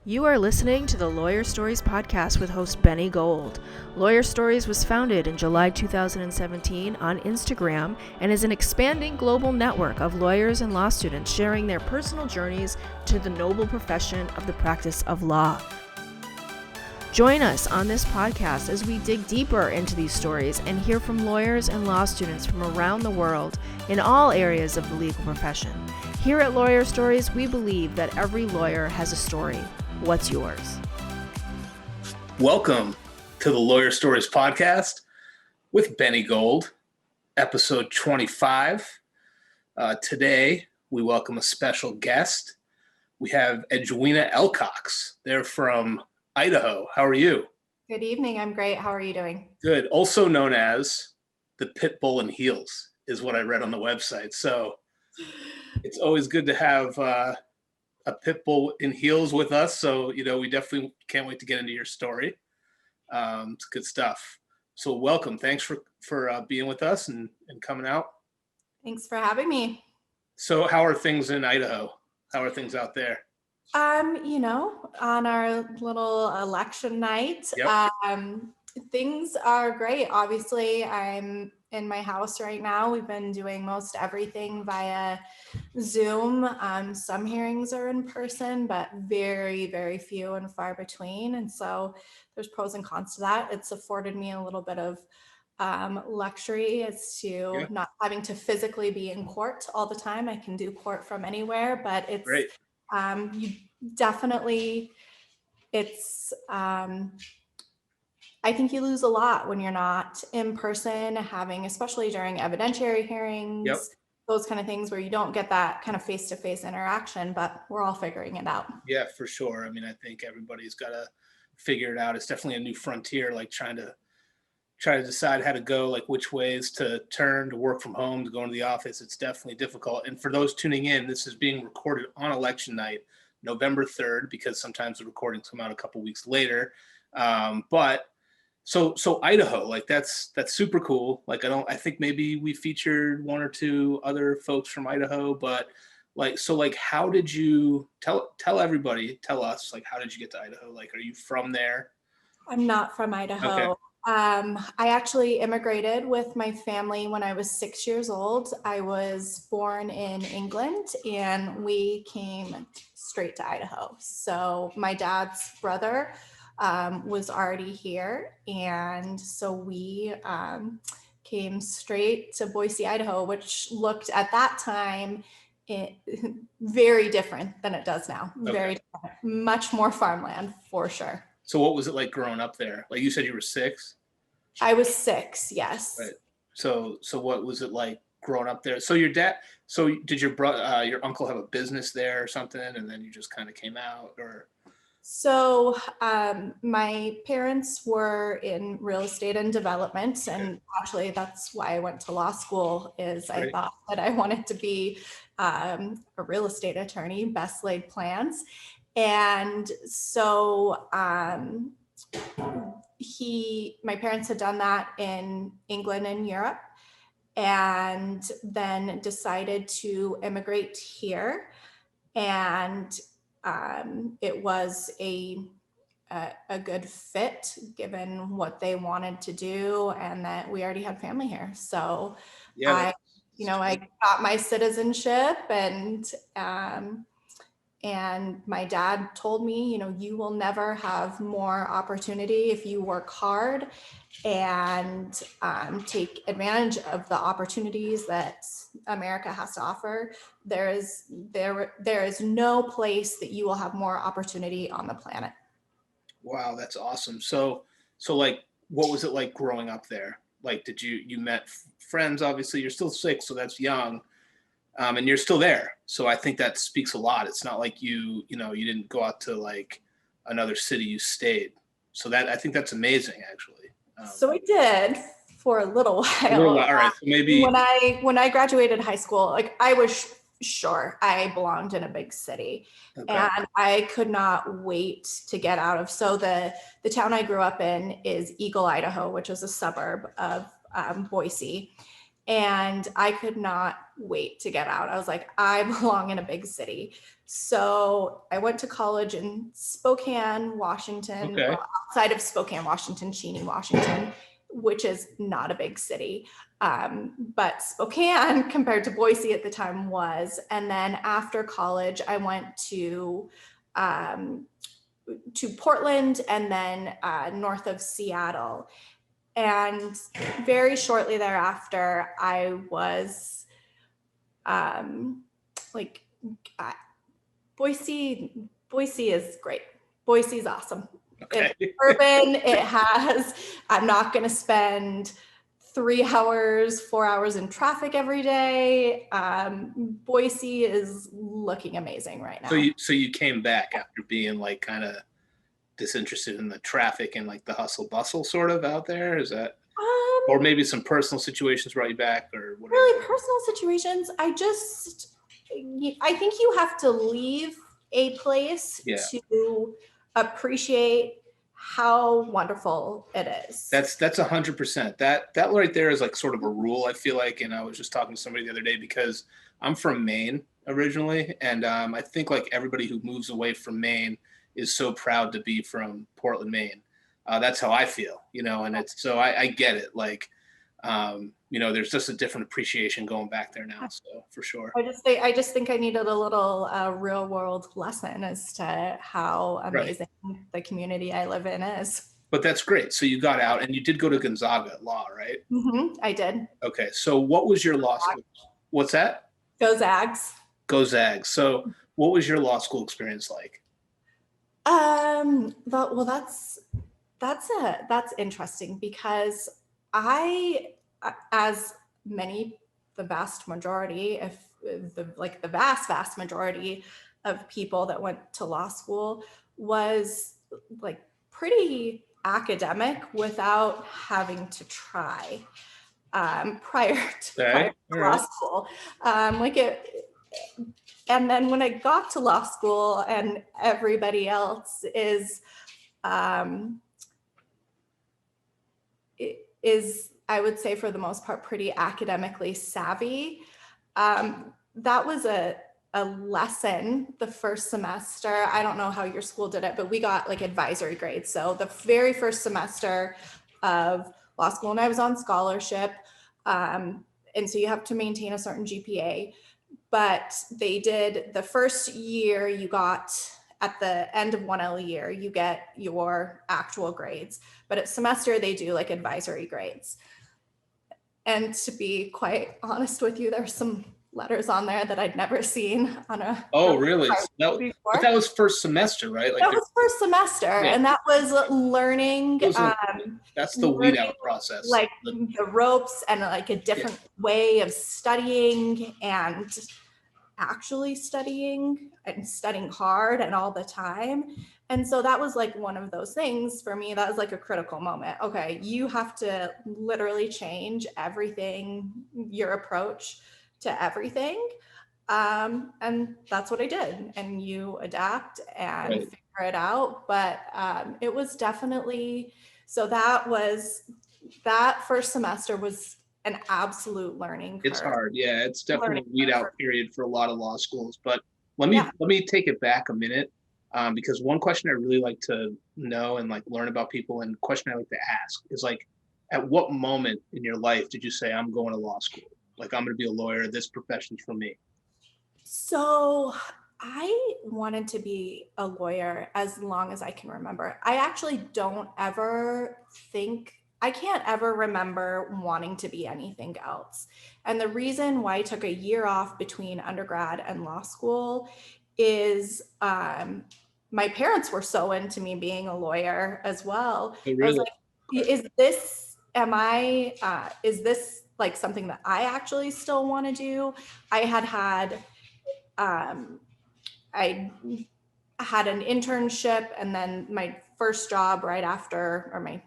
You are listening to the Lawyer Stories podcast with host Benny Gold. Lawyer Stories was founded in July 2017 on Instagram and is an expanding global network of lawyers and law students sharing their personal journeys to the noble profession of the practice of law. Join us on this podcast as we dig deeper into these stories and hear from lawyers and law students from around the world in all areas of the legal profession. Here at Lawyer Stories, we believe that every lawyer has a story. What's yours? Welcome to the Lawyer Stories podcast with Benny Gold, episode 25. Today, we welcome a special guest. We have Edwina Elcox. They're from Idaho. How are you? Good evening. I'm great. How are you doing? Good. Also known as the Pitbull in heels is what I read on the website. So it's always good to have a Pitbull in heels with us. So, we definitely can't wait to get into your story. It's good stuff. So welcome. Thanks for being with us and coming out. Thanks for having me. So how are things in Idaho? How are things out there? On our little election night, Yep. Things are great. Obviously, I'm in my house right now. We've been doing most everything via Zoom. Some hearings are in person, but very, very few and far between. And so there's pros and cons to that. It's afforded me a little bit of luxury as to not having to physically be in court all the time. I can do court from anywhere, but it's Great. You definitely, I think you lose a lot when you're not in person especially during evidentiary hearings, those kind of things where you don't get that kind of face-to-face interaction, but we're all figuring it out. Yeah, for sure. I mean, I think everybody's got to figure it out. It's definitely a new frontier, like trying to decide how to go, like which ways to turn, to work from home, to go into the office. It's definitely difficult. And for those tuning in, this is being recorded on election night, November 3rd, because sometimes the recordings come out a couple weeks later. But so Idaho, like that's super cool. Like I think maybe we featured one or two other folks from Idaho, but how did you tell us, like, how did you get to Idaho? Like, are you from there? I'm not from Idaho. Okay. I actually immigrated with my family when I was 6 years old. I was born in England and we came straight to Idaho. So my dad's brother was already here. And so we came straight to Boise, Idaho, which looked at that time very different than it does now. Okay. Very different, much more farmland for sure. So what was it like growing up there? Like you said you were 6? I was 6, yes. Right. So what was it like growing up there? So did your uncle have a business there or something, and then you just kind of came out, or? So my parents were in real estate and development, and actually that's why I went to law school. I thought that I wanted to be a real estate attorney, best laid plans. And so my parents had done that in England and Europe, and then decided to immigrate here. And it was a good fit given what they wanted to do, and that we already had family here. So I got my citizenship, and my dad told me, you will never have more opportunity if you work hard and take advantage of the opportunities that America has to offer. There is no place that you will have more opportunity on the planet. Wow, that's awesome. So like, what was it like growing up there? Like, did you met friends? Obviously, you're still 6, so that's young. And you're still there. So I think that speaks a lot. It's not like you didn't go out to like another city, you stayed. So I think that's amazing, actually. So we did for a little while. All right. So maybe when I graduated high school, like I was sure I belonged in a big city, and I could not wait to get out of. So the town I grew up in is Eagle, Idaho, which is a suburb of Boise. And I could not wait to get out. I was like, I belong in a big city. So I went to college in Spokane, Washington, Okay. well, outside of Spokane, Washington, Cheney, Washington, which is not a big city. But Spokane compared to Boise at the time was. And then after college, I went to Portland and then north of Seattle. And very shortly thereafter, I was like, Boise is great. Boise's awesome. Okay. It's urban. I'm not going to spend 3 hours, 4 hours in traffic every day. Boise is looking amazing right now. So you came back after being like kind of disinterested in the traffic and like the hustle bustle sort of out there? Is that, or maybe some personal situations brought you back, or whatever? Really personal situations. I think you have to leave a place to appreciate how wonderful it is. That's 100%. That right there is like sort of a rule, I feel like. And I was just talking to somebody the other day because I'm from Maine originally, and I think like everybody who moves away from Maine is so proud to be from Portland, Maine. That's how I feel, and it's, so I get it. Like, there's just a different appreciation going back there now. So for sure. I just think I needed a little real world lesson as to how amazing the community I live in is. But that's great. So you got out and you did go to Gonzaga Law, right? Mm-hmm, I did. Okay. So what was your law school? What's that? Go Zags. Go Zags. So what was your law school experience like? Well, that's interesting because I, as many, the vast majority, the vast majority of people that went to law school was like pretty academic without having to try prior to law school. And then when I got to law school and everybody else is, I would say for the most part, pretty academically savvy. That was a lesson the first semester. I don't know how your school did it, but we got like advisory grades. So the very first semester of law school, and I was on scholarship. And so you have to maintain a certain GPA. But they did the first year, you got at the end of 1L year, you get your actual grades. But at semester, they do like advisory grades. And to be quite honest with you, there's some letters on there that I'd never seen on a. Oh, really? But that was first semester, right? Like that was first semester, and that was learning. That's the weed out process. Like the ropes and like a different way of studying and actually studying and studying hard and all the time. And so that was like one of those things for me. That was like a critical moment. Okay, you have to literally change everything, your approach to everything. And that's what I did. And you adapt and figure it out. But it was definitely, so that first semester was an absolute learning curve. It's hard. Yeah, it's definitely a weed out period for a lot of law schools. But let me take it back a minute. Because one question I really like to know and like learn about people, and question I like to ask is like, at what moment in your life did you say, I'm going to law school? Like, I'm going to be a lawyer. This profession's for me. So I wanted to be a lawyer as long as I can remember. I actually I can't ever remember wanting to be anything else. And the reason why I took a year off between undergrad and law school is my parents were so into me being a lawyer as well. Oh, really? I was like, is this like something that I actually still want to do? I had an internship, and then my first job right after, or my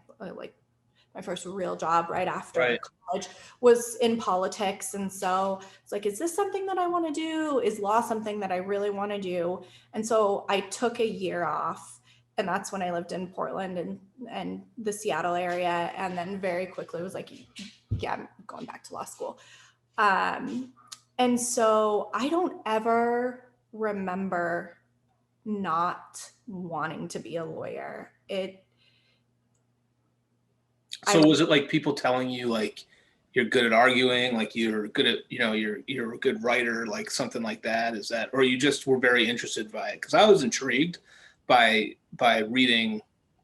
first real job right after college was in politics. And so it's like, is this something that I want to do? Is law something that I really want to do? And so I took a year off, and that's when I lived in Portland and the Seattle area. And then very quickly was like, yeah, I'm going back to law school. And so I don't ever remember not wanting to be a lawyer. So was it like people telling you like you're good at arguing, like you're good at, you're a good writer, like something like that? Is that, or you just were very interested by it? Because I was intrigued by reading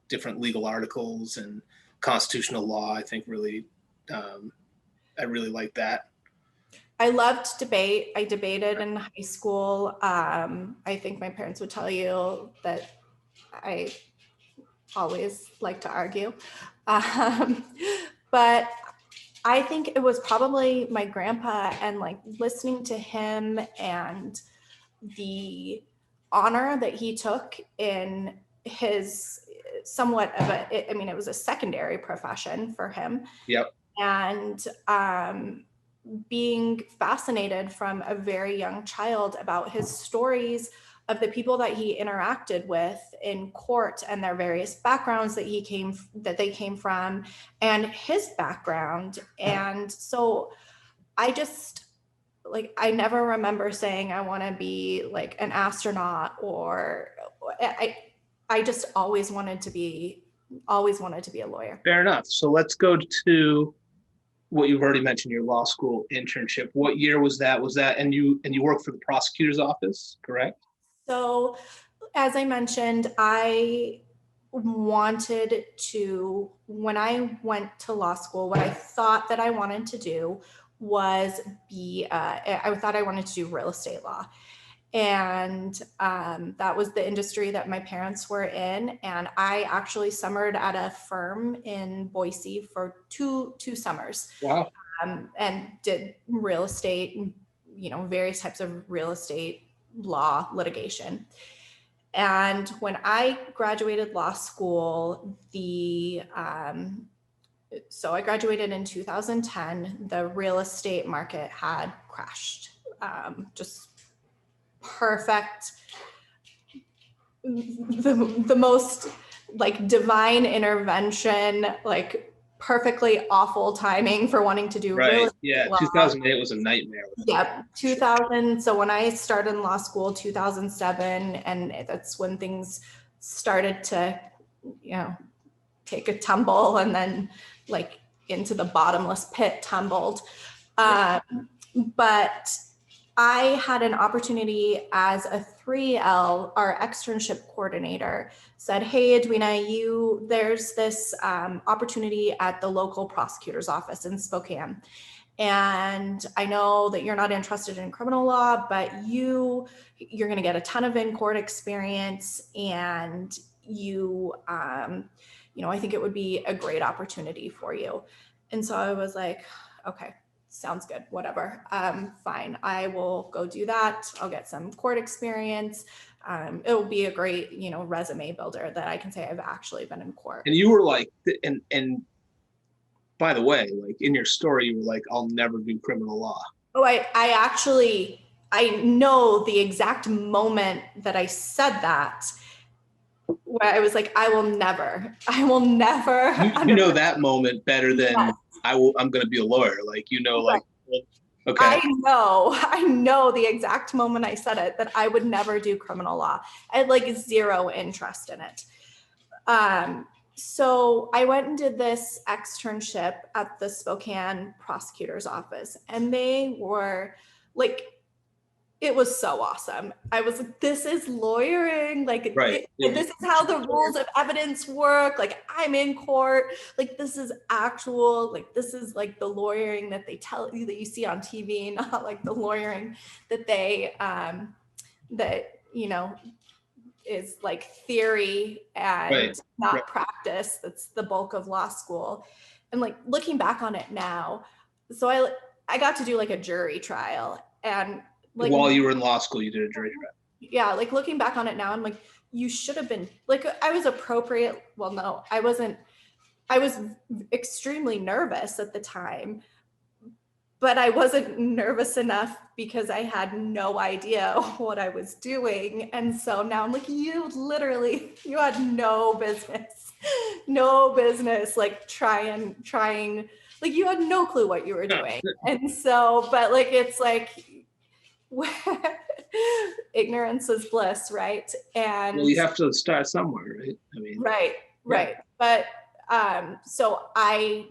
different legal articles and constitutional law. I think really, I really like that. I loved debate. I debated in high school. I think my parents would tell you that I always like to argue. But I think it was probably my grandpa and like listening to him and the honor that he took in his somewhat of a, I mean, it was a secondary profession for him. Yep. And being fascinated from a very young child about his stories of the people that he interacted with in court and their various backgrounds that they came from and his background. And so I just like, I never remember saying I want to be like an astronaut, or I just always wanted to be a lawyer. Fair enough. So let's go to what you've already mentioned, your law school internship. What year was that? And you worked for the prosecutor's office, correct? So as I mentioned, I wanted to, when I went to law school, what I thought that I wanted to do was I thought I wanted to do real estate law. And that was the industry that my parents were in. And I actually summered at a firm in Boise for two summers. Wow. And did real estate, various types of real estate law litigation. And when I graduated law school, so I graduated in 2010, the real estate market had crashed. Just perfect, the most like divine intervention, like perfectly awful timing for wanting to do real estate. Yeah, law. 2008 was a nightmare. Yeah, 2000. So when I started in law school, 2007, and that's when things started to, take a tumble, and then like into the bottomless pit tumbled. But I had an opportunity as a 3L, our externship coordinator said, "Hey, Edwina, there's this opportunity at the local prosecutor's office in Spokane. And I know that you're not interested in criminal law, but you're going to get a ton of in-court experience, and I think it would be a great opportunity for you." And so I was like, okay, sounds good, whatever. Fine, I will go do that. I'll get some court experience. It will be a great, resume builder that I can say I've actually been in court. And you were like, and by the way, like in your story, you were like, "I'll never do criminal law." Oh, I know the exact moment that I said that, where I was like, I will never. You know that moment better than yes. I'm going to be a lawyer. Like, like, okay. I know the exact moment I said it, that I would never do criminal law. I had like zero interest in it. So I went and did this externship at the Spokane prosecutor's office, and they were like, it was so awesome. I was like, this is lawyering. Like, right. This is how the rules of evidence work. Like, I'm in court. Like, this is actual, like, this is like the lawyering that they tell you, that you see on TV, not like the lawyering that they, is like theory and not practice. That's the bulk of law school. And like looking back on it now, so I got to do like a jury trial, and like while you were in law school, you did a jury trial. Yeah, like looking back on it now, I'm like, you should have been like, I was appropriate. Well, no, I wasn't. I was extremely nervous at the time, but I wasn't nervous enough because I had no idea what I was doing. And so now I'm like, you had no business like trying like you had no clue what you were doing. And so, but like, it's like ignorance is bliss, right? And Well, you have to start somewhere, right? I mean, right. But so I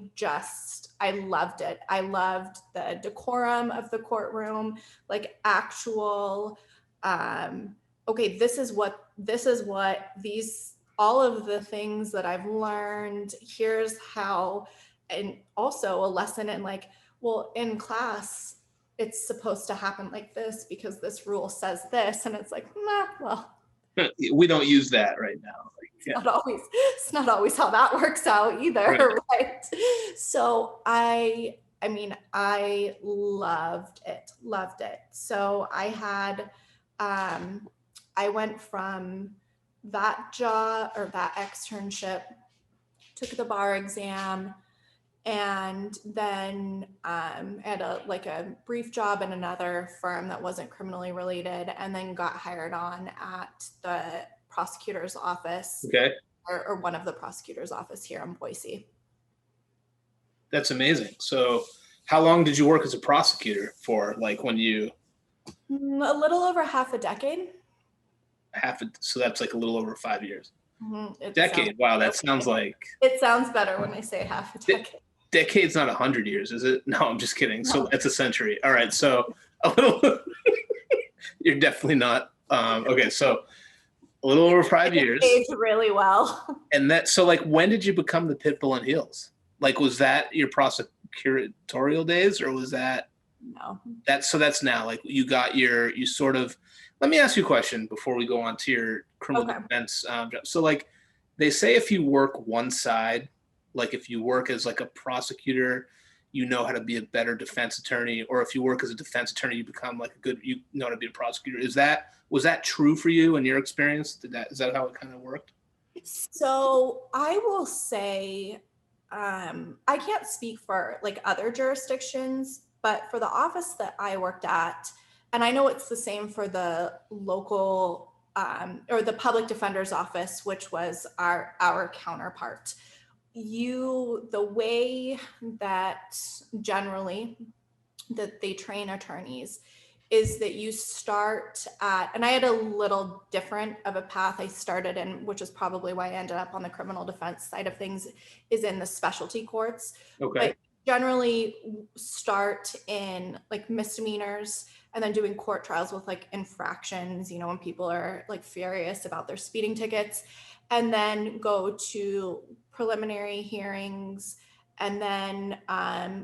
loved it. I loved the decorum of the courtroom, like actual, okay, this is what these, all of the things that I've learned, here's how, and also a lesson in like, well, in class, it's supposed to happen like this because this rule says this. And it's like, nah, well, we don't use that right now. Like, it's not always how that works out either, right? So I mean, I loved it. So I had, I went from that job or that externship, took the bar exam, and then had a brief job in another firm that wasn't criminally related, and then got hired on at the prosecutor's office, or one of the prosecutor's office here in Boise. That's amazing. So how long did you work as a prosecutor for? Like when you? A little over half a decade. So that's like a little over 5 years. Mm-hmm. Decade. Wow, that sounds like. It sounds better when I say half a decade. Decade's not 100 years, is it? No, I'm just kidding. No. So that's a century. All right. So a little. You're definitely not. Okay, so a little over 5 years. Aged really well. And that. So like, when did you become the Pitbull on heels? Like, was that your prosecutorial days, or was that? No. That's now. Like, you sort of. Let me ask you a question before we go on to your criminal defense job. So like, they say if you work one side, like if you work as like a prosecutor, you know how to be a better defense attorney, or if you work as a defense attorney, you become like you know how to be a prosecutor. Was that true for you in your experience? Is that how it kind of worked? So I will say, I can't speak for like other jurisdictions, but for the office that I worked at, and I know it's the same for the local or the public defender's office, which was our counterpart. The way that generally that they train attorneys is that you start at, and I had a little different of a path I started in, which is probably why I ended up on the criminal defense side of things, is in the specialty courts. Okay. But generally start in like misdemeanors and then doing court trials with like infractions, when people are like furious about their speeding tickets, and then go to preliminary hearings, and then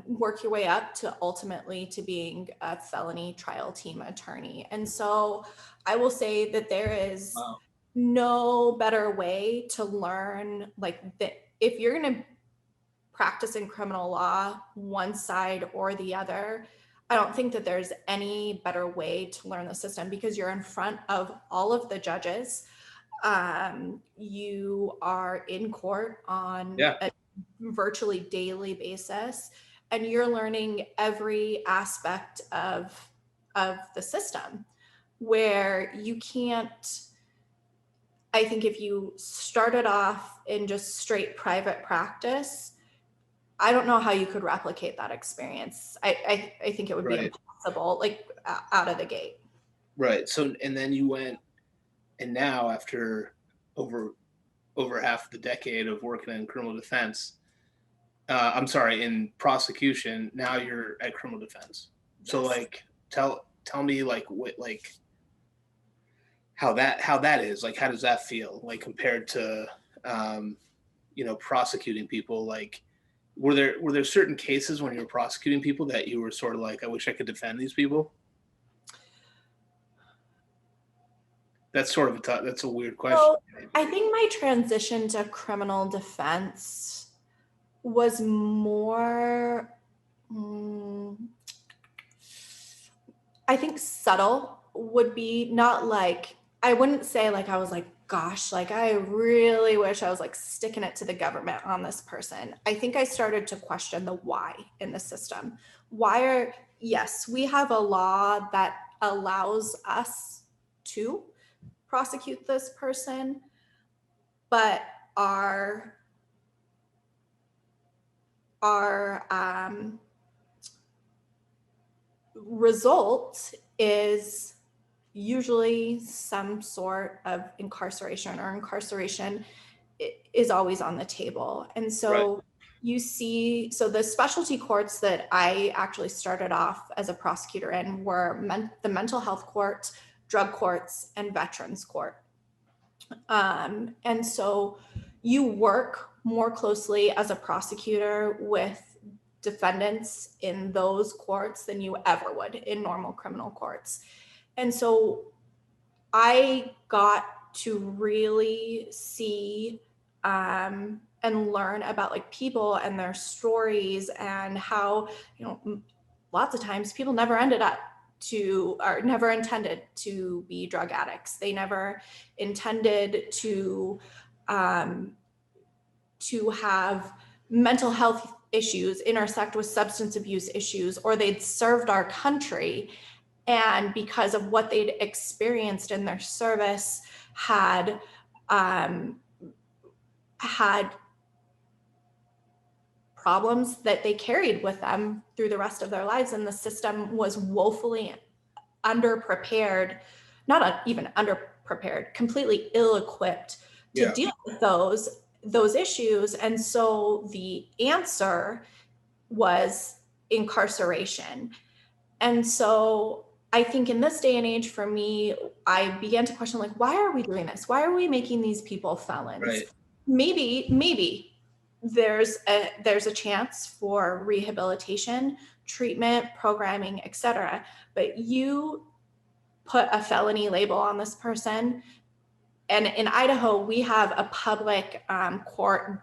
work your way up to ultimately to being a felony trial team attorney. And so I will say that there is no better way to learn, like that if you're going to practice in criminal law, one side or the other, I don't think that there's any better way to learn the system, because you're in front of all of the judges. You are in court on a virtually daily basis, and you're learning every aspect of the system, where you can't, I think if you started off in just straight private practice, I don't know how you could replicate that experience. I think it would be impossible, like out of the gate. Right. So, and then you went, and now after over half the decade of working in criminal defense, in prosecution, now you're at criminal defense. Yes. So like, tell me like what, like how that is, like, how does that feel like compared to, prosecuting people? Like, were there certain cases when you were prosecuting people that you were sort of like, I wish I could defend these people? That's sort of that's a weird question. So I think my transition to criminal defense was more, I think subtle would be, not like, I wouldn't say like I was like, gosh, like I really wish I was like sticking it to the government on this person. I think I started to question the why in the system. Yes, we have a law that allows us to prosecute this person, but our our result is usually some sort of incarceration, or incarceration is always on the table. And so Right. you see, so the specialty courts that I actually started off as a prosecutor in were the mental health court, drug courts, and veterans court. And so you work more closely as a prosecutor with defendants in those courts than you ever would in normal criminal courts. And so I got to really see and learn about like people and their stories, and how, you know, lots of times people never ended up to, or never intended to be drug addicts. They never intended to have mental health issues intersect with substance abuse issues, or they'd served our country, and because of what they'd experienced in their service, had problems that they carried with them through the rest of their lives, and the system was woefully underprepared, not even underprepared, completely ill-equipped to Yeah. deal with those issues. And so the answer was incarceration. And so I think in this day and age, for me, I began to question, like, why are we doing this? Why are we making these people felons? Right. Maybe there's a chance for rehabilitation, treatment, programming, etc. But you put a felony label on this person. And in Idaho, we have a public court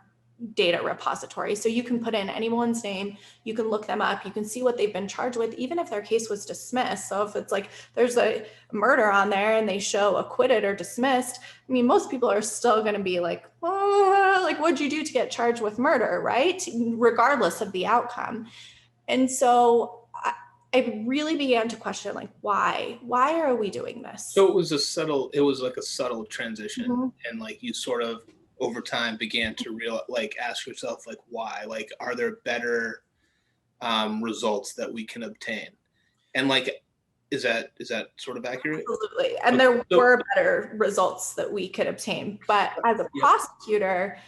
data repository. So you can put in anyone's name, you can look them up, you can see what they've been charged with, even if their case was dismissed. So if it's like there's a murder on there and they show acquitted or dismissed, I mean, most people are still going to be like, oh, like, what'd you do to get charged with murder, right? Regardless of the outcome. And so I really began to question, like, why are we doing this? So it was like a subtle transition. Mm-hmm. And like you sort of over time began to ask yourself, like, why? Like, are there better results that we can obtain? And like, is that sort of accurate? Absolutely. And there were better results that we could obtain. But as a prosecutor,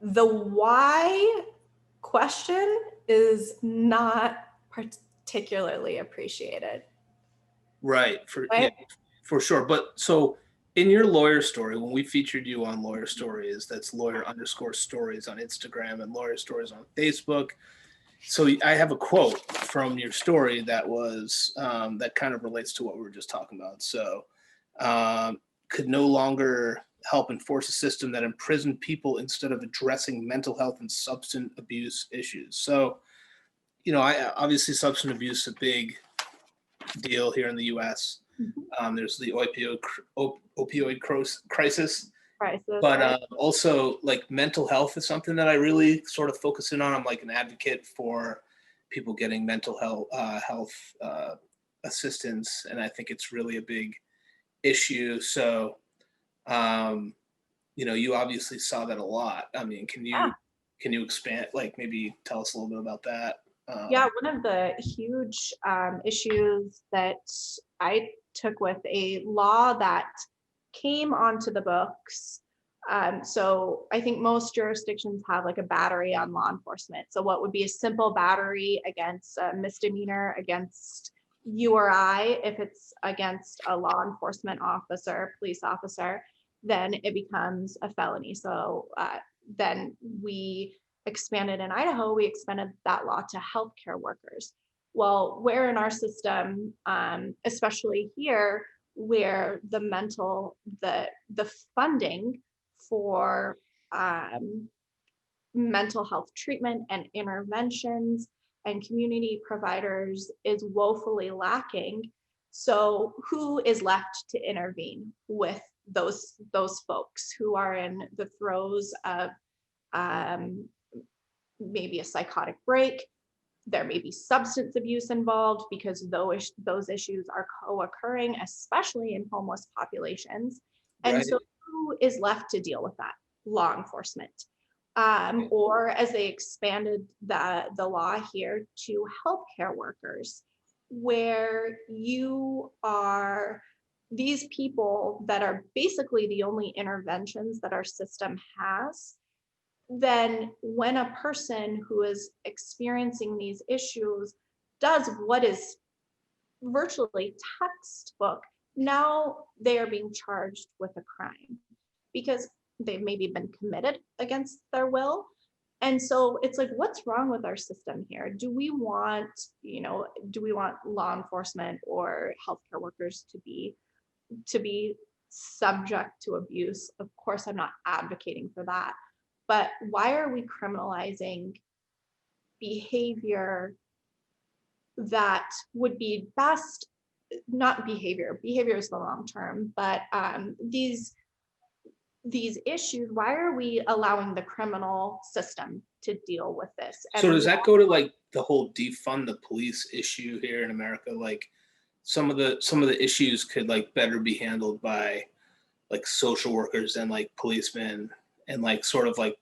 the why question is not particularly appreciated. Right. For sure. But so in your lawyer story, when we featured you on Lawyer Stories, that's lawyer_stories on Instagram and Lawyer Stories on Facebook. So I have a quote from your story that was that kind of relates to what we were just talking about. So could no longer help enforce a system that imprisoned people instead of addressing mental health and substance abuse issues. So, you know, obviously substance abuse is a big deal here in the U.S. Mm-hmm. There's the opioid crisis, but also like mental health is something that I really sort of focus in on. I'm like an advocate for people getting mental health assistance, and I think it's really a big issue. So, you know, you obviously saw that a lot. I mean, can you expand, like maybe tell us a little bit about that? One of the huge issues that I took with a law that came onto the books. So I think most jurisdictions have like a battery on law enforcement. So what would be a simple battery against a misdemeanor against you or I, if it's against a law enforcement officer, police officer, then it becomes a felony. So then we expanded in Idaho, we expanded that law to healthcare workers. Well, where in our system, especially here, where the funding for mental health treatment and interventions and community providers is woefully lacking. So who is left to intervene with those folks who are in the throes of maybe a psychotic break? There may be substance abuse involved because those issues are co-occurring, especially in homeless populations. And so who is left to deal with that? Law enforcement. or as they expanded the law here to healthcare workers, where you are these people that are basically the only interventions that our system has. Then when a person who is experiencing these issues does what is virtually textbook, now they are being charged with a crime because they've maybe been committed against their will. And so it's like, what's wrong with our system here? Do we want law enforcement or healthcare workers to be subject to abuse? Of course, I'm not advocating for that. But why are we criminalizing behavior that would be best, not behavior is the wrong term, but these issues, why are we allowing the criminal system to deal with this? So does that go to like the whole defund the police issue here in America? Like some of the issues could like better be handled by like social workers and like policemen, and like sort of like,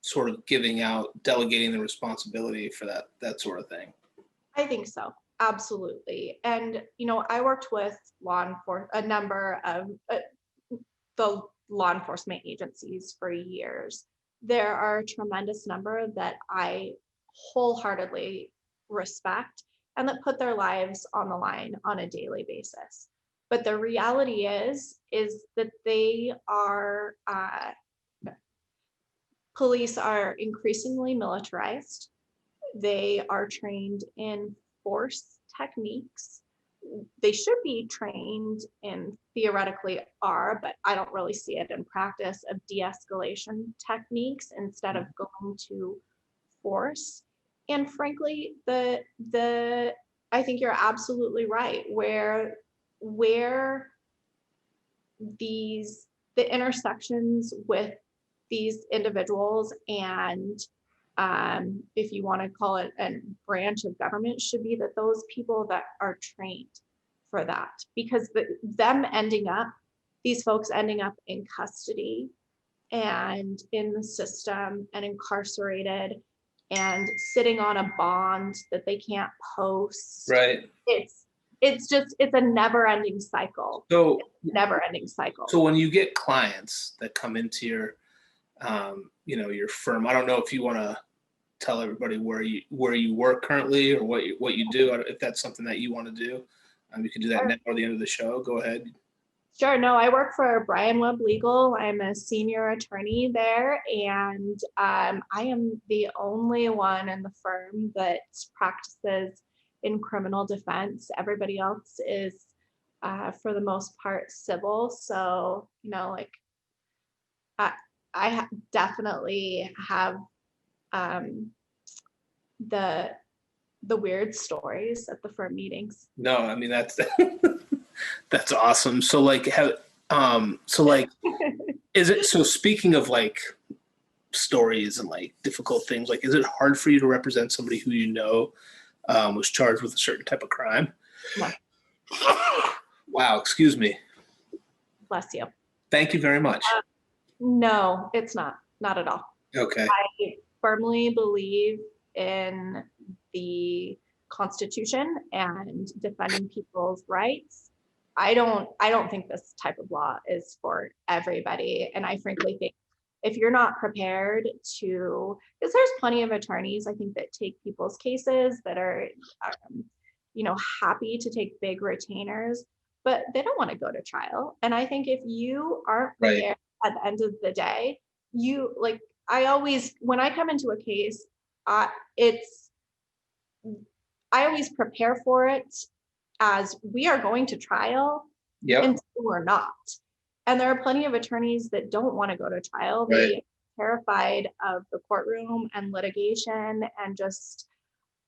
sort of delegating the responsibility for that sort of thing. I think so. Absolutely. And, I worked with a number of the law enforcement agencies for years. There are a tremendous number that I wholeheartedly respect and that put their lives on the line on a daily basis. But the reality is that police are increasingly militarized. They are trained in force techniques. They should be trained in, theoretically are, but I don't really see it in practice, of de-escalation techniques instead of going to force. And frankly, I think you're absolutely right, where the intersections with these individuals and if you want to call it a branch of government, should be that those people that are trained for that, because these folks ending up in custody and in the system and incarcerated and sitting on a bond that they can't post. Right. It's a never-ending cycle. So never-ending cycle. So when you get clients that come into your your firm, I don't know if you want to tell everybody where you work currently or what you do, if that's something that you want to do. You can do that now or the end of the show. Go ahead. Sure. No, I work for Brian Webb Legal. I'm a senior attorney there, and I am the only one in the firm that practices in criminal defense. Everybody else is, for the most part, civil. So, I definitely have the weird stories at the firm meetings. No, I mean that's that's awesome. So like is it, so speaking of like stories and like difficult things, like is it hard for you to represent somebody who was charged with a certain type of crime? No. Wow, excuse me. Bless you. Thank you very much. No, it's not at all. Okay. I firmly believe in the Constitution and defending people's rights. I don't think this type of law is for everybody. And I frankly think if you're not prepared to, because there's plenty of attorneys, I think, that take people's cases that are, happy to take big retainers, but they don't want to go to trial. And I think if you aren't prepared at the end of the day, when I come into a case, I always prepare for it as we are going to trial until we're not. And there are plenty of attorneys that don't want to go to trial. Right. They are terrified of the courtroom and litigation and just,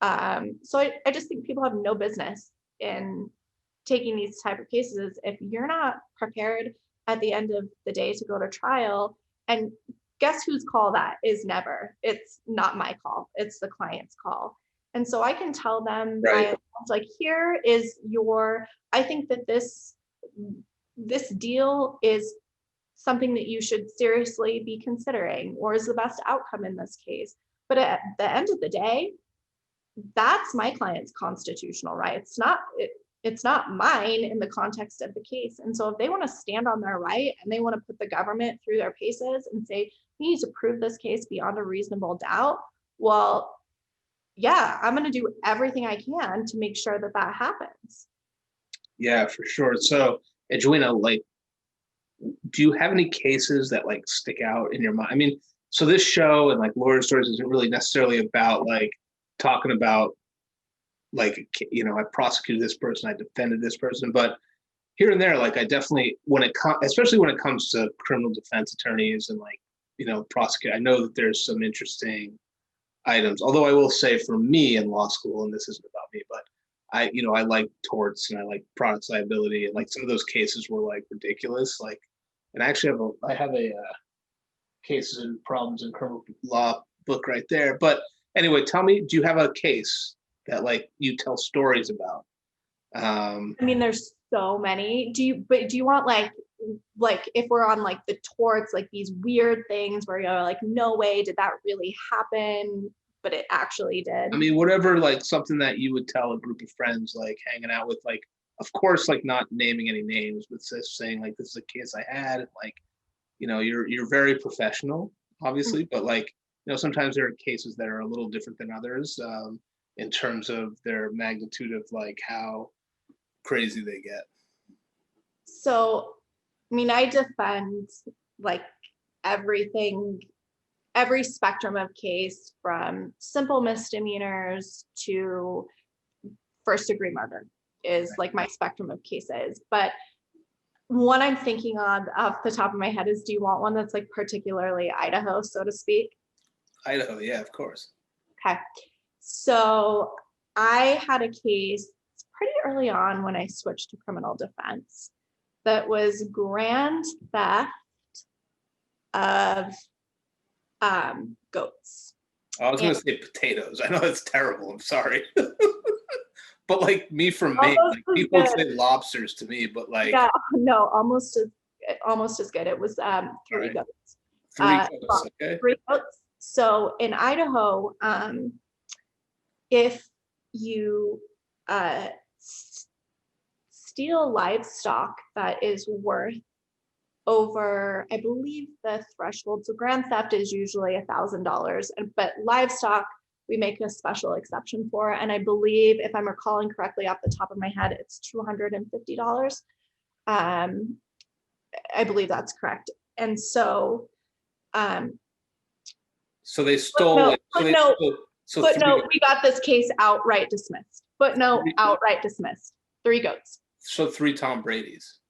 so I just think people have no business in taking these type of cases if you're not prepared at the end of the day to go to trial. And guess whose call that is? Never. It's not my call. It's the client's call. And so I can tell them, here is I think that this deal is something that you should seriously be considering, or is the best outcome in this case? But at the end of the day, that's my client's constitutional right. It's not mine in the context of the case. And so if they want to stand on their right and they want to put the government through their paces and say, you need to prove this case beyond a reasonable doubt, well, yeah, I'm going to do everything I can to make sure that that happens. Yeah, for sure. So, Edwina, like, do you have any cases that like stick out in your mind? I mean, so this show and like Lawyer Stories isn't really necessarily about like talking about like, you know, I prosecuted this person, I defended this person, but here and there, like I definitely, especially when it comes to criminal defense attorneys and like, you know, prosecute, I know that there's some interesting items. Although I will say for me in law school, and this isn't about me, but I like torts and I like product liability, and like some of those cases were like ridiculous. Like, and I actually have a cases and problems in criminal law book right there. But anyway, tell me, do you have a case that like you tell stories about? I mean, there's so many. Do you want like if we're on like the torts, like these weird things where you're like, no way did that really happen, but it actually did? I mean, whatever, like something that you would tell a group of friends, like hanging out with, like, of course, like not naming any names, but just saying like, this is a case I had, and like, you know, you're very professional, obviously, but like, you know, sometimes there are cases that are a little different than others in terms of their magnitude of like how crazy they get. So, I mean, I defend like everything, every spectrum of case, from simple misdemeanors to first degree murder is like my spectrum of cases. But one I'm thinking on off the top of my head is, do you want one that's like particularly Idaho, so to speak? Idaho, yeah, of course. Okay. So I had a case pretty early on when I switched to criminal defense that was grand theft of goats. I was going to say potatoes. I know that's terrible. I'm sorry. But like me from Maine, like people would say lobsters to me, but like, yeah, no, almost as good. It was 3 goats. 3 goats, okay. 3 goats. So in Idaho, if you steal livestock that is worth over, I believe the threshold, so grand theft is usually $1,000, but livestock we make a special exception for, and I believe, if I'm recalling correctly off the top of my head, it's $250. I believe that's correct. And so so they stole it. Footnote, we got this case outright dismissed. Footnote, outright dismissed. 3 goats. So 3 Tom Brady's.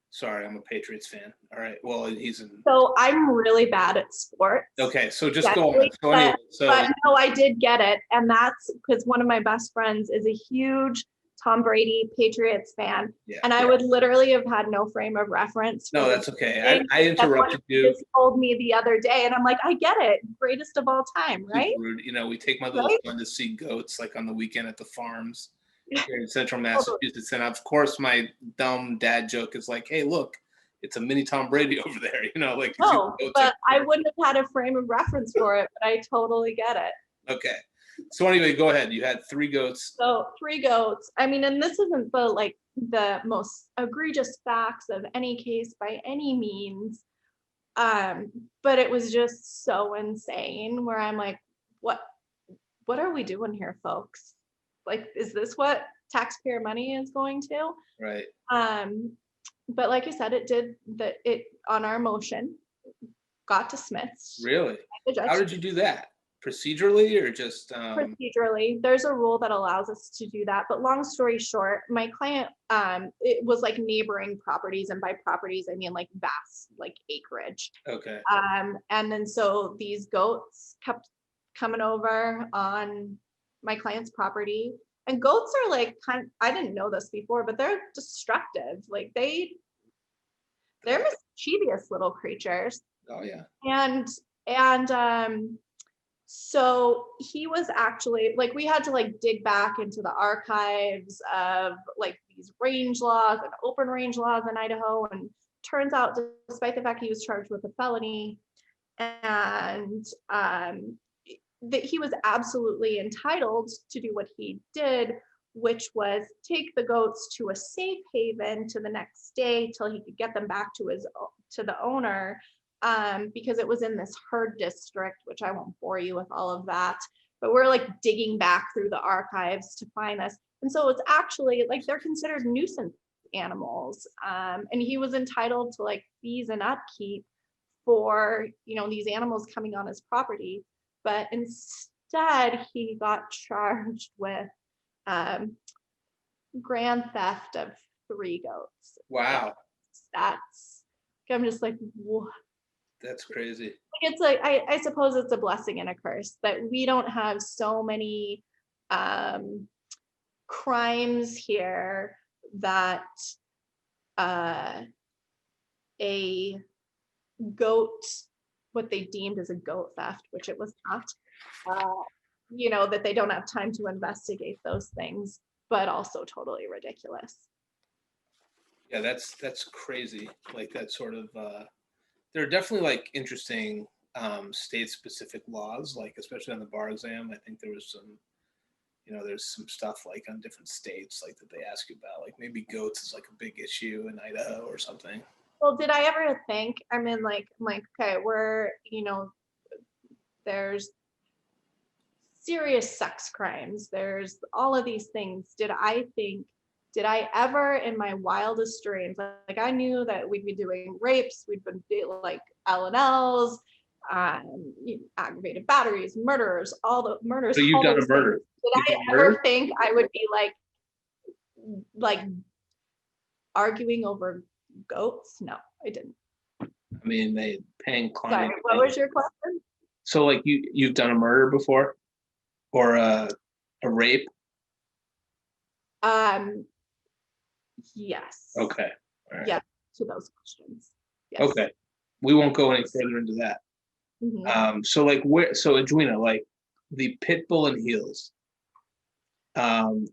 Sorry, I'm a Patriots fan. All right. Well, he's in. So I'm really bad at sports. Okay, so just go on. So anyway, but no, I did get it. And that's because one of my best friends is a huge Tom Brady Patriots fan. Yeah, and I would literally have had no frame of reference. No, that's okay. I interrupted you. Just told me the other day, and I'm like, I get it. Greatest of all time, right? You know, we take my little son to see goats like on the weekend at the farms here in central Massachusetts. And of course, my dumb dad joke is like, hey, look, it's a mini Tom Brady over there. You know, like. No, but I wouldn't have had a frame of reference for it, but I totally get it. Okay. So anyway, go ahead. You had 3 goats. So 3 goats. I mean, and this isn't the most egregious facts of any case by any means. But it was just so insane where I'm like, what are we doing here, folks? Like, is this what taxpayer money is going to? Right. But like I said, it on our motion got dismissed. Really? How did you do that? Procedurally or just procedurally? There's a rule that allows us to do that, but long story short, my client, it was like neighboring properties, and by properties I mean like vast, like acreage. Okay. And then so these goats kept coming over on my client's property, and goats are like I didn't know this before, but they're destructive. Like they're mischievous little creatures. Oh yeah. And So he was actually like, we had to like dig back into the archives of like these range laws and open range laws in Idaho. And turns out, despite the fact he was charged with a felony, and that he was absolutely entitled to do what he did, which was take the goats to a safe haven to the next day till he could get them back to the owner, because it was in this herd district, which I won't bore you with all of that, but we're like digging back through the archives to find this. And so it's actually like they're considered nuisance animals, and he was entitled to like fees and upkeep for, you know, these animals coming on his property. But instead he got charged with grand theft of 3 goats. Wow. That's, I'm just like, what? That's crazy. It's like, I suppose it's a blessing and a curse that we don't have so many crimes here that a goat, what they deemed as a goat theft, which it was not, you know, that they don't have time to investigate those things, but also totally ridiculous. Yeah, that's crazy. Like that sort of there are definitely like interesting state specific laws, like especially on the bar exam. I think there was some, you know, there's some stuff like on different states like that they ask you about, like maybe goats is like a big issue in Idaho or something. Well, did I ever think, I mean, like, I'm like, okay, we're, you know, there's serious sex crimes, there's all of these things. Did I ever in my wildest dreams, like I knew that we'd be doing rapes, we'd been like L&Ls, aggravated batteries, murders, all the murders. So you've done a murder. Did I ever think I would be like arguing over goats? No, I didn't. I mean, they paying climbing. Sorry, what was your question? So like you've done a murder before, or a rape? Yes. Okay. All right. Yeah, to those questions. Yes. Okay. We won't go any further into that. Mm-hmm. So like so Edwina, like the Pitbull and Heels.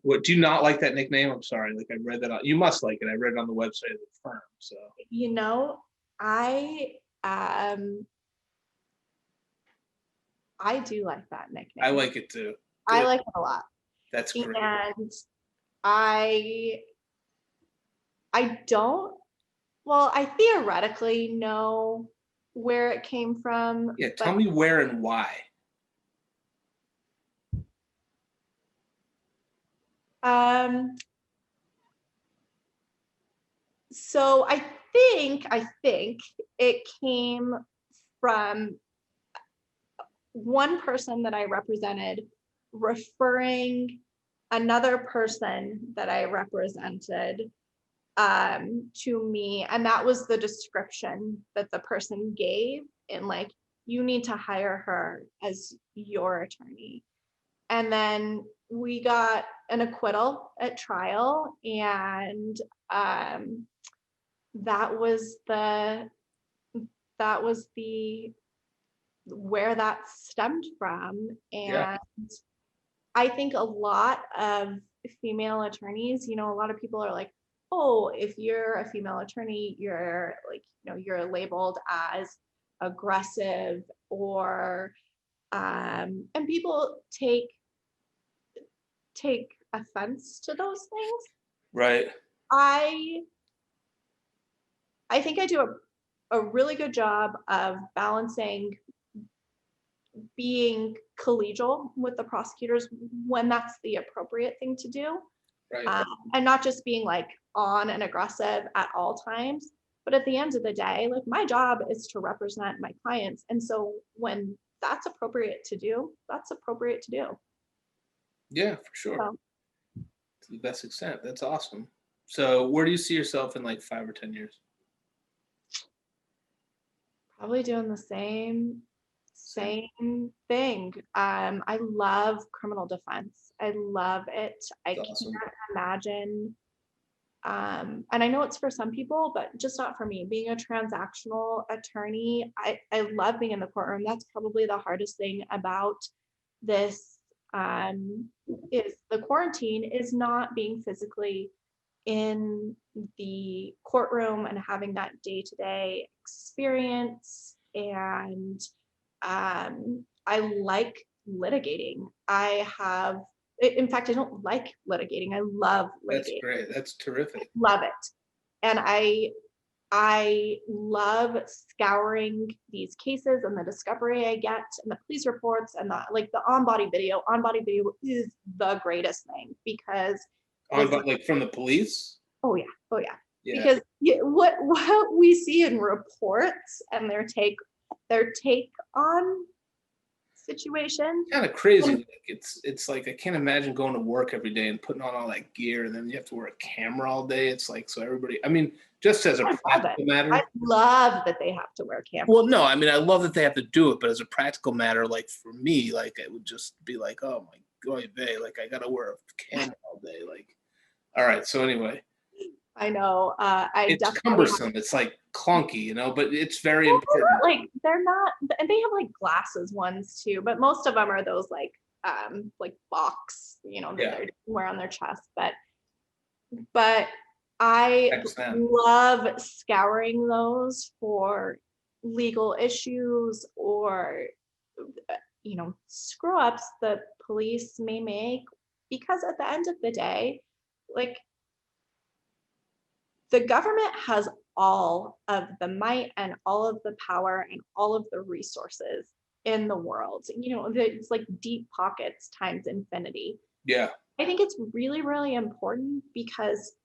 What, do you not like that nickname? I'm sorry. Like I read that you must like it. I read it on the website of the firm. So you know, I do like that nickname. I like it too. Good. I like it a lot. That's great. And I don't, well, I theoretically know where it came from. Yeah, tell me where and why. So I think it came from one person that I represented referring another person that I represented to me, and that was the description that the person gave, in like, you need to hire her as your attorney. And then we got an acquittal at trial, and that was the where that stemmed from. And yeah. I think a lot of female attorneys, you know, a lot of people are like, oh, if you're a female attorney, you're like, you know, you're labeled as aggressive, or and people take offense to those things. Right. I think I do a really good job of balancing being collegial with the prosecutors when that's the appropriate thing to do. Right. And not just being like on and aggressive at all times, but at the end of the day, like my job is to represent my clients. And so when that's appropriate to do, that's appropriate to do. Yeah, for sure. So, to the best extent. That's awesome. So where do you see yourself in like 5 or 10 years? Probably doing the same thing. I love criminal defense. I love it. I can't imagine And I know it's for some people, but just not for me. Being a transactional attorney, I love being in the courtroom. That's probably the hardest thing about this, is the quarantine, is not being physically in the courtroom and having that day-to-day experience. And I like litigating. In fact, I don't like litigating. I love litigating. That's great. That's terrific. Love it. And I love scouring these cases and the discovery I get and the police reports and the on-body video. On-body video is the greatest thing because Like from the police? oh yeah. Yeah. Because what we see in reports and their take on situations. Kind of crazy. Like it's like I can't imagine going to work every day and putting on all that gear and then you have to wear a camera all day. It's like, so everybody, I mean, just as a practical matter. I love that they have to wear cameras. Well, no, I mean, I love that they have to do it, but as a practical matter, like for me, like it would just be like, oh my God, like I gotta wear a camera all day. Like, all right. So anyway. I know. It's cumbersome. It's like clunky, but it's very important. They're not, and they have like glasses ones too, but most of them are those like box, that they wear on their chest. But I love scouring those for legal issues or, screw ups that police may make, because at the end of the day, like, the government has all of the might and all of the power and all of the resources in the world. It's like deep pockets times infinity. Yeah. I think it's really, really important because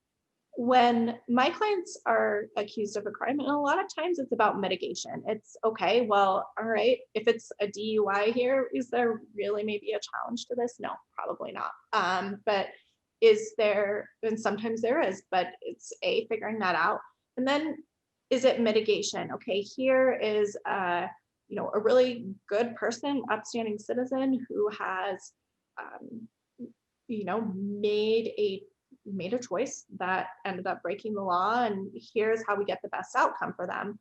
when my clients are accused of a crime, and a lot of times it's about mitigation. It's okay, well, all right, if it's a DUI here, is there really maybe a challenge to this? No, probably not. But is there, and sometimes there is, but it's figuring that out. And then is it mitigation? Okay, here is a really good person, upstanding citizen who has made a choice that ended up breaking the law, and here's how we get the best outcome for them.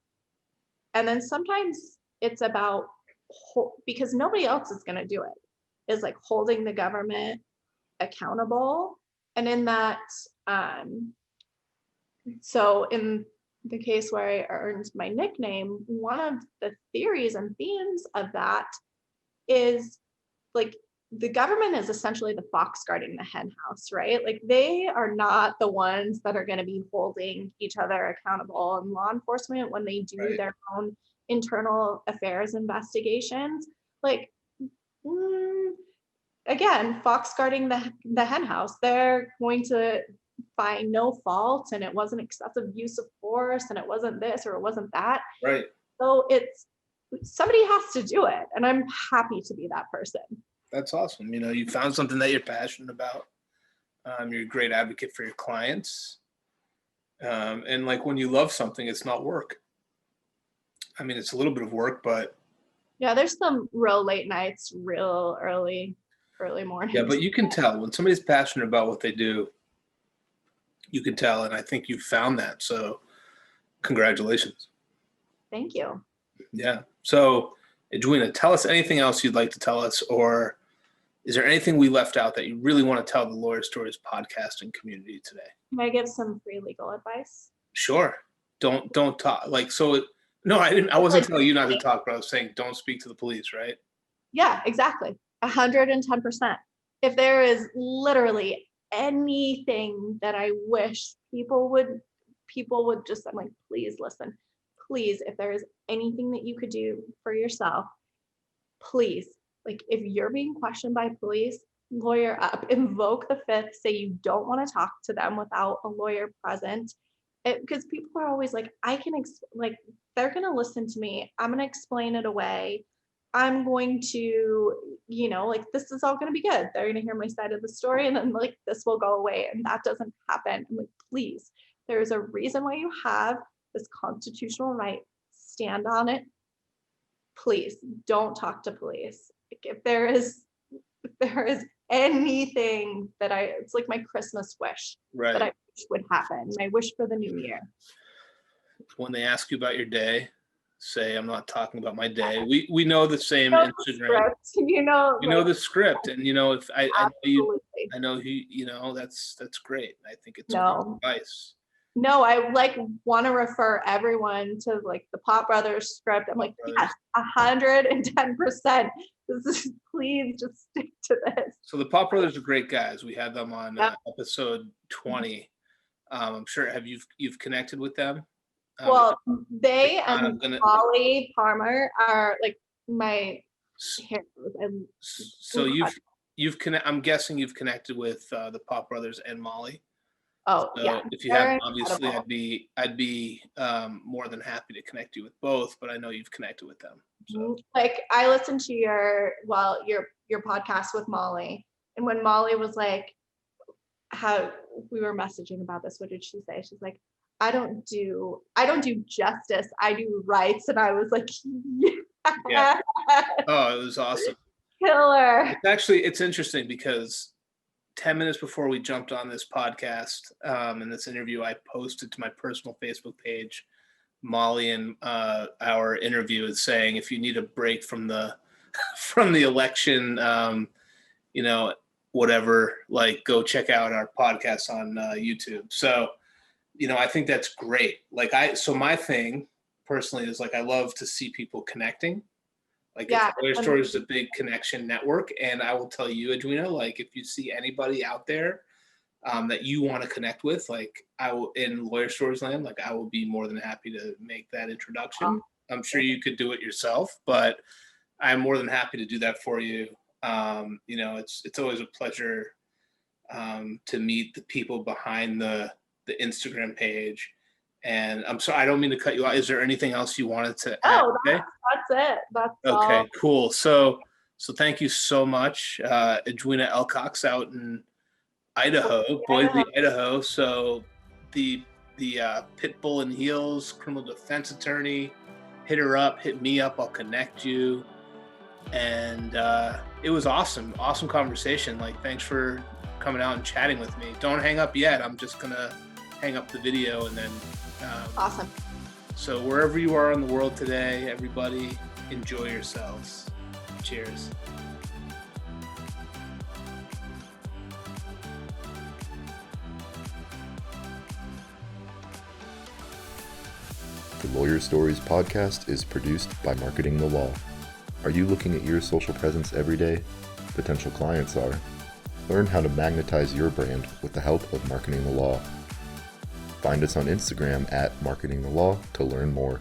And then sometimes it's about, because nobody else is going to do it, is like holding the government accountable. And in that, so in the case where I earned my nickname, one of the theories and themes of that is like the government is essentially the fox guarding the hen house, right? Like they are not the ones that are going to be holding each other accountable. And law enforcement, when they do their own internal affairs investigations, like, again, fox guarding the hen house, they're going to find no fault, and it wasn't excessive use of force, and it wasn't this or it wasn't that. Right. So somebody has to do it, and I'm happy to be that person. That's awesome. You found something that you're passionate about. You're a great advocate for your clients. And like when you love something, it's not work. I mean, it's a little bit of work, but yeah, there's some real late nights, real early mornings. Yeah, but you can tell when somebody's passionate about what they do. You can tell, and I think you found that. So, congratulations. Thank you. Yeah. So, Edwina, tell us anything else you'd like to tell us, or is there anything we left out that you really want to tell the Lawyer Stories podcasting community today? Can I give some free legal advice? Sure. Don't talk No, I didn't. I wasn't telling you not to talk, but I was saying don't speak to the police, right? Yeah, exactly. 110%. If there is literally anything that I wish people would just, I'm like, please listen. Please, if there is anything that you could do for yourself, please, like if you're being questioned by police, lawyer up, invoke the fifth, say you don't want to talk to them without a lawyer present. Because people are always like, they're going to listen to me. I'm going to explain it away. I'm going to, this is all going to be good. They're going to hear my side of the story, and then like this will go away. And that doesn't happen. I'm like, please, there's a reason why you have this constitutional right. Stand on it. Please don't talk to police. Like, if there is anything that it's like my Christmas wish that I would happen, my wish for the new year. When they ask you about your day, say, I'm not talking about my day. We know the same You know the Instagram. script, you know, You know the script, and you know if absolutely. I know he, you know, that's great. I think it's No. great advice. No, I like want to refer everyone to like the Pop Brothers script. I'm like, yes, 110%. This is, please just stick to this. So the Pop Brothers are great guys. We had them on episode 20. I'm sure you've connected with them. Well, they and Molly Palmer are like my heroes. And so I'm guessing you've connected with the Pop Brothers and Molly. Oh, so yeah. If you have, obviously, I'd be more than happy to connect you with both. But I know you've connected with them. So. Like I listened to your podcast with Molly, and when Molly was like, how we were messaging about this, what did she say? She's like, I don't do justice, I do rights. And I was like, yeah. Oh, it was awesome. Killer. It's interesting because 10 minutes before we jumped on this podcast, in this interview, I posted to my personal Facebook page, Molly and our interview is saying, if you need a break from the election, you know, whatever, like go check out our podcast on YouTube. So, you know, I think that's great. Like my thing personally is like, I love to see people connecting. Like Lawyer Stories is a big connection network. And I will tell you, Edwina, like if you see anybody out there that you want to connect with, like I will in Lawyer Stories land, like I will be more than happy to make that introduction. I'm sure you could do it yourself, but I'm more than happy to do that for you. You know, it's always a pleasure to meet the people behind the Instagram page. And I'm sorry, I don't mean to cut you out. Is there anything else you wanted to add? That's it. That's okay, all. Cool. So thank you so much, Edwina Elcox out in Idaho, Boise, Idaho. So the Pitbull and Heels Criminal Defense Attorney, hit her up, hit me up, I'll connect you. And it was awesome conversation. Like, thanks for coming out and chatting with me. Don't hang up yet. I'm just gonna hang up the video and then awesome. So wherever you are in the world today, everybody, enjoy yourselves. Cheers. The Lawyer Stories podcast is produced by Marketing the Law. Are you looking at your social presence every day? Potential clients are. Learn how to magnetize your brand with the help of Marketing the Law. Find us on Instagram at Marketing the Law to learn more.